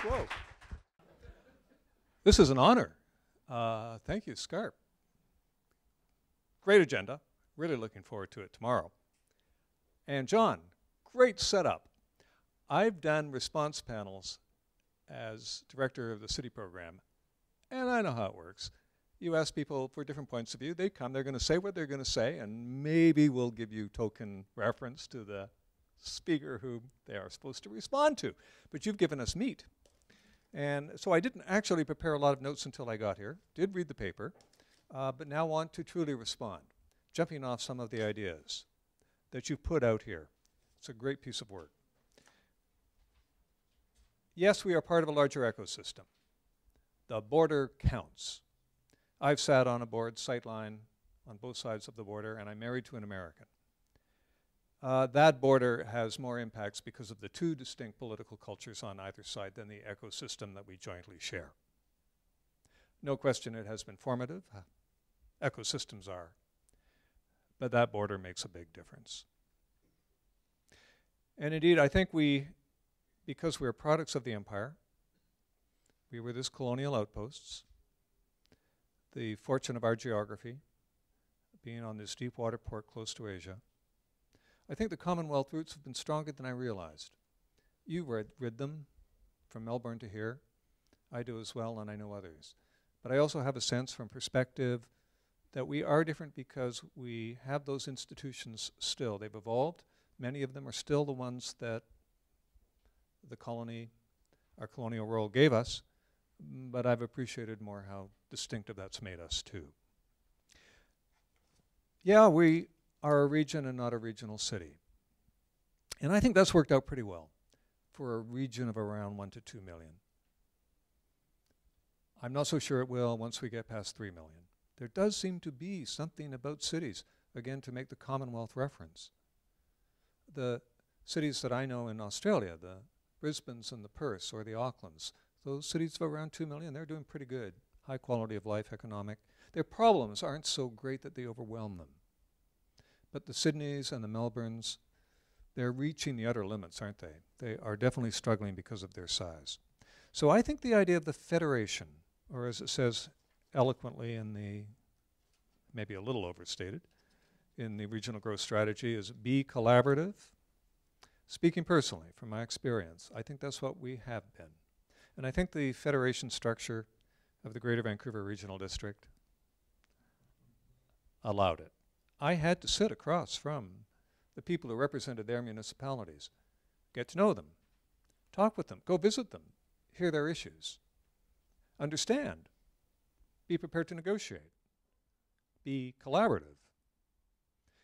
Whoa. This is an honor. Thank you, SCARP. Great agenda. Really looking forward to it tomorrow. And John, great setup. I've done response panels as director of the city program, and I know how it works. You ask people for different points of view, they come, they're going to say what they're going to say, and maybe we'll give you token reference to the speaker who they are supposed to respond to. But you've given us meat. And so I didn't actually prepare a lot of notes until I got here, did read the paper, but now want to truly respond, jumping off some of the ideas that you've put out here. It's a great piece of work. Yes, we are part of a larger ecosystem. The border counts. I've sat on a board, Sightline, on both sides of the border, and I'm married to an American. That border has more impacts because of the two distinct political cultures on either side than the ecosystem that we jointly share. No question it has been formative. Ecosystems are. But that border makes a big difference. And indeed, I think because we're products of the empire, we were this colonial outposts, the fortune of our geography, being on this deep water port close to Asia, I think the Commonwealth roots have been stronger than I realized. You rid them from Melbourne to here. I do as well, and I know others. But I also have a sense from perspective that we are different because we have those institutions still. They've evolved. Many of them are still the ones that the colony, our colonial role gave us, but I've appreciated more how distinctive that's made us too. Yeah, we are a region and not a regional city. And I think that's worked out pretty well for a region of around 1 to 2 million. I'm not so sure it will once we get past 3 million. There does seem to be something about cities, again, to make the Commonwealth reference. The cities that I know in Australia, the Brisbanes and the Perths or the Aucklands, those cities of around 2 million, they're doing pretty good. High quality of life, economic. Their problems aren't so great that they overwhelm them. But the Sydneys and the Melbournes, they're reaching the utter limits, aren't they? They are definitely struggling because of their size. So I think the idea of the federation, or as it says eloquently in the, maybe a little overstated, in the regional growth strategy, is be collaborative. Speaking personally, from my experience, I think that's what we have been. And I think the federation structure of the Greater Vancouver Regional District allowed it. I had to sit across from the people who represented their municipalities, get to know them, talk with them, go visit them, hear their issues, understand, be prepared to negotiate, be collaborative.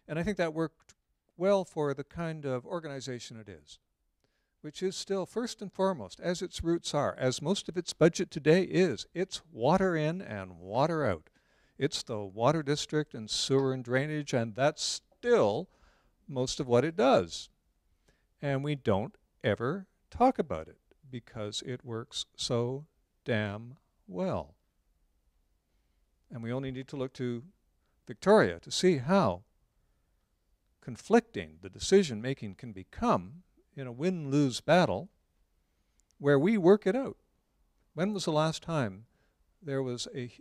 And I think that worked well for the kind of organization it is, which is still first and foremost, as its roots are, as most of its budget today is, it's water in and water out. It's the water district and sewer and drainage, and that's still most of what it does. And we don't ever talk about it because it works so damn well. And we only need to look to Victoria to see how conflicting the decision-making can become in a win-lose battle where we work it out. When was the last time there was a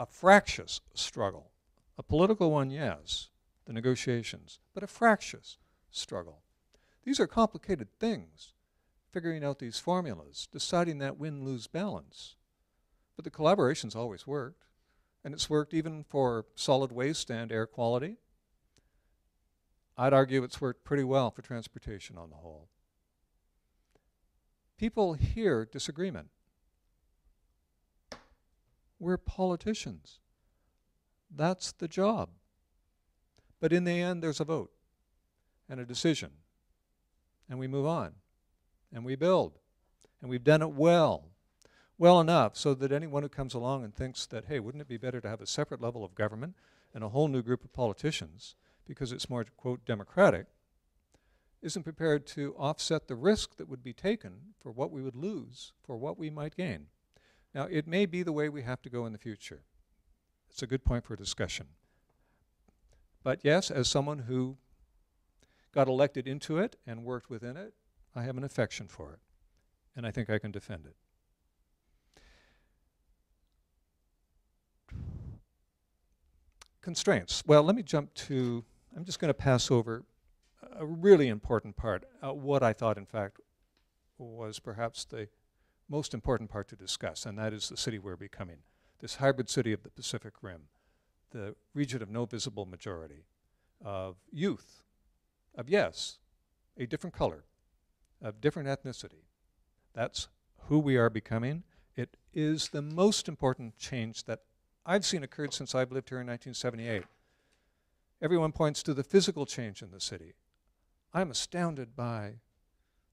fractious struggle? A political one, yes, the negotiations, but a fractious struggle. These are complicated things, figuring out these formulas, deciding that win-lose balance. But the collaboration's always worked, and it's worked even for solid waste and air quality. I'd argue it's worked pretty well for transportation on the whole. People hear disagreement. We're politicians. That's the job. But in the end, there's a vote and a decision. And we move on. And we build. And we've done it well. Well enough so that anyone who comes along and thinks that, hey, wouldn't it be better to have a separate level of government and a whole new group of politicians because it's more, quote, democratic, isn't prepared to offset the risk that would be taken for what we would lose for what we might gain. Now, it may be the way we have to go in the future. It's a good point for discussion. But yes, as someone who got elected into it and worked within it, I have an affection for it. and I think I can defend it. Constraints. Well, let me jump to, I'm just going to pass over a really important part, what I thought, in fact, was perhaps the most important part to discuss, and that is the city we're becoming. This hybrid city of the Pacific Rim, the region of no visible majority, of youth, of, yes, a different color, of different ethnicity. That's who we are becoming. It is the most important change that I've seen occurred since I've lived here in 1978. Everyone points to the physical change in the city. I'm astounded by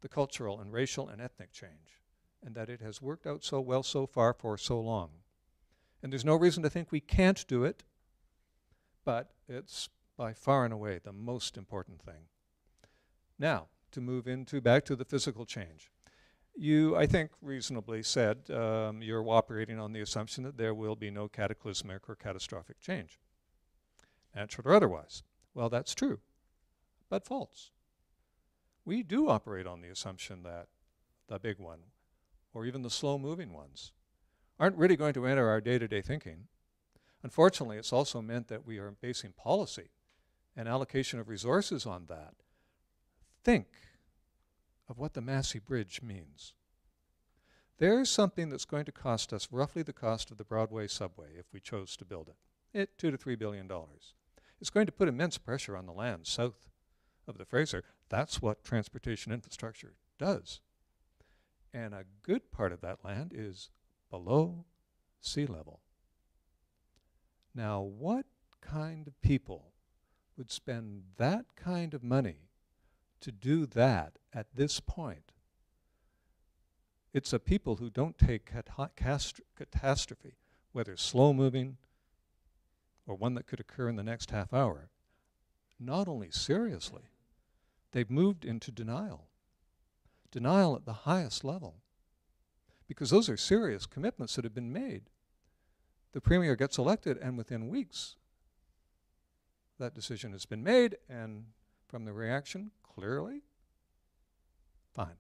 the cultural and racial and ethnic change, and that it has worked out so well so far for so long. And there's no reason to think we can't do it, but it's by far and away the most important thing. Now, to move into back to the physical change. You, I think, reasonably said you're operating on the assumption that there will be no cataclysmic or catastrophic change, natural or otherwise. Well, that's true, but false. We do operate on the assumption that the big one, or even the slow-moving ones, aren't really going to enter our day-to-day thinking. Unfortunately, it's also meant that we are basing policy and allocation of resources on that. Think of what the Massey Bridge means. There's something that's going to cost us roughly the cost of the Broadway subway if we chose to build it, $2 to $3 billion. It's going to put immense pressure on the land south of the Fraser. That's what transportation infrastructure does. And a good part of that land is below sea level. Now, what kind of people would spend that kind of money to do that at this point? It's a people who don't take catastrophe, whether slow-moving or one that could occur in the next half hour, not only seriously, they've moved into denial. Denial at the highest level. Because those are serious commitments that have been made. The premier gets elected, and within weeks, that decision has been made, and from the reaction, clearly, fine.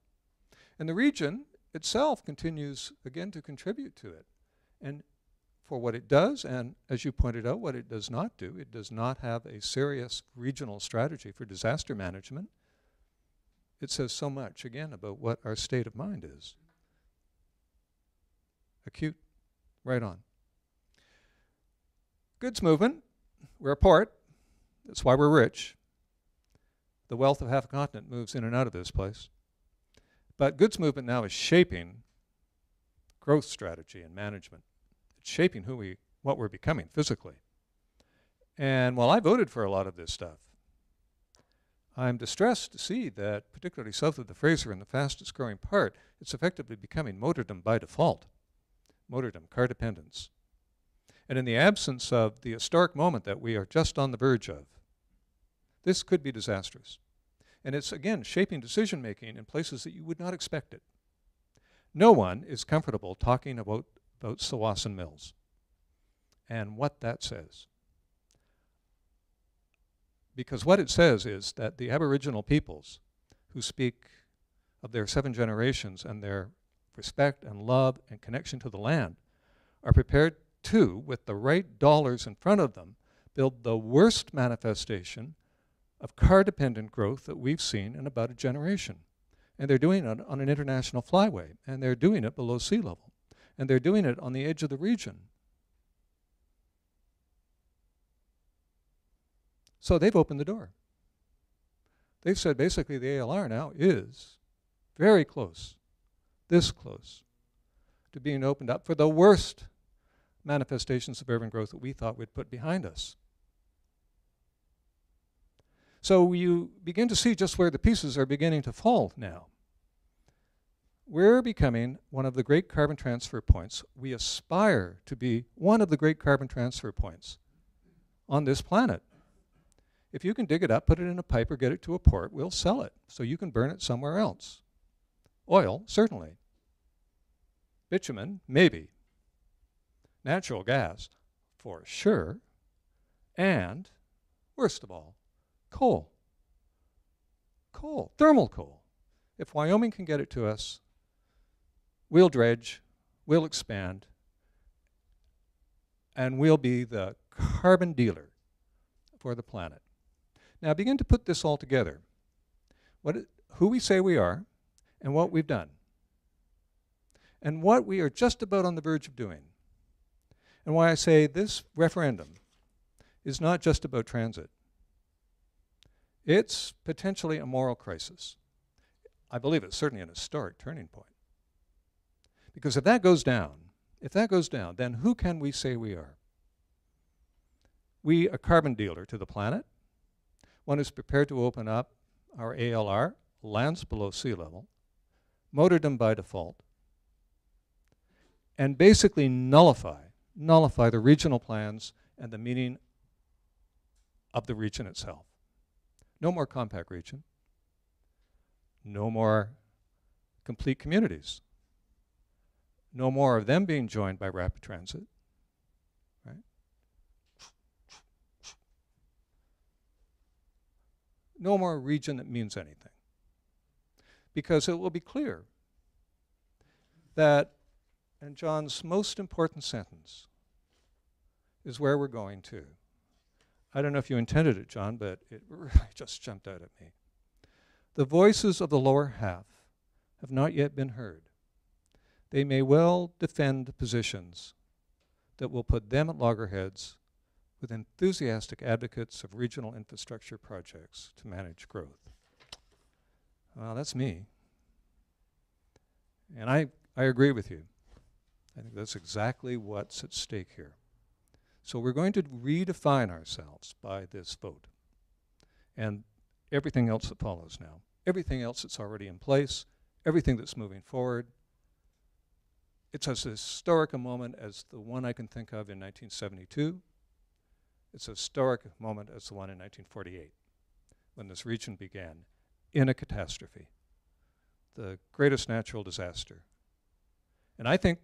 And the region itself continues, again, to contribute to it. And for what it does, and as you pointed out, what it does not do, it does not have a serious regional strategy for disaster management. It says so much, again, about what our state of mind is. Acute, right on. Goods movement, we're a port. That's why we're rich. The wealth of half a continent moves in and out of this place. But goods movement now is shaping growth strategy and management. It's shaping what we're becoming physically. And while I voted for a lot of this stuff, I'm distressed to see that, particularly south of the Fraser in the fastest growing part, it's effectively becoming motordom by default. Motordom, car dependence. And in the absence of the historic moment that we are just on the verge of, this could be disastrous. And it's, again, shaping decision-making in places that you would not expect it. No one is comfortable talking about Tsawwassen Mills and what that says. Because what it says is that the Aboriginal peoples who speak of their 7 generations and their respect and love and connection to the land are prepared to, with the right dollars in front of them, build the worst manifestation of car-dependent growth that we've seen in about a generation. And they're doing it on an international flyway, and they're doing it below sea level, and they're doing it on the edge of the region. So they've opened the door. They've said basically the ALR now is very close, this close, to being opened up for the worst manifestations of urban growth that we thought we'd put behind us. So you begin to see just where the pieces are beginning to fall now. We're becoming one of the great carbon transfer points. We aspire to be one of the great carbon transfer points on this planet. If you can dig it up, put it in a pipe, or get it to a port, we'll sell it so you can burn it somewhere else. Oil, certainly. Bitumen, maybe. Natural gas, for sure. And, worst of all, coal. Coal, thermal coal. If Wyoming can get it to us, we'll dredge, we'll expand, and we'll be the carbon dealer for the planet. Now begin to put this all together. Who we say we are, and what we've done, and what we are just about on the verge of doing. And why I say this referendum is not just about transit. It's potentially a moral crisis. I believe it's certainly an historic turning point. Because if that goes down, then who can we say we are? We, a carbon dealer to the planet, one who's prepared to open up our ALR, lands below sea level, motordom by default, and basically nullify the regional plans and the meaning of the region itself. No more compact region. No more complete communities. No more of them being joined by rapid transit. Right? No more region that means anything. Because it will be clear that, and John's most important sentence is where we're going to. I don't know if you intended it, John, but it really just jumped out at me. The voices of the lower half have not yet been heard. They may well defend positions that will put them at loggerheads with enthusiastic advocates of regional infrastructure projects to manage growth. Well, that's me. And I agree with you. I think that's exactly what's at stake here. So we're going to redefine ourselves by this vote. And everything else that follows now. Everything else that's already in place, everything that's moving forward. It's as historic a moment as the one I can think of in 1972. It's as historic a moment as the one in 1948, when this region began in a catastrophe, the greatest natural disaster. And I think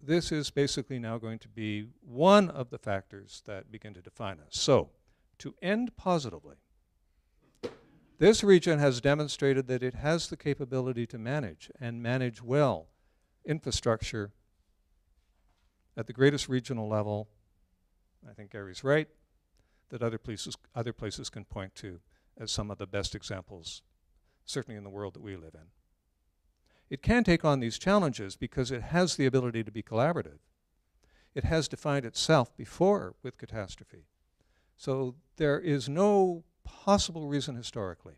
this is basically now going to be one of the factors that begin to define us. So, to end positively, this region has demonstrated that it has the capability to manage, and manage well, infrastructure at the greatest regional level. I think Gary's right, that other places can point to as some of the best examples, certainly in the world that we live in. It can take on these challenges because it has the ability to be collaborative. It has defined itself before with catastrophe. So there is no possible reason historically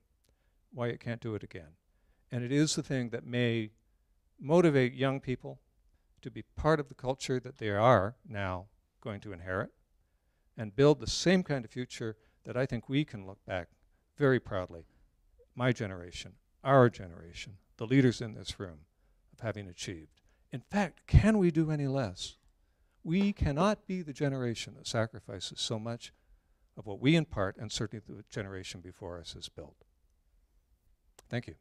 why it can't do it again. And it is the thing that may motivate young people to be part of the culture that they are now going to inherit and build the same kind of future that I think we can look back very proudly, my generation, our generation, the leaders in this room, of having achieved. In fact, can we do any less? We cannot be the generation that sacrifices so much of what we impart, and certainly the generation before us, has built. Thank you.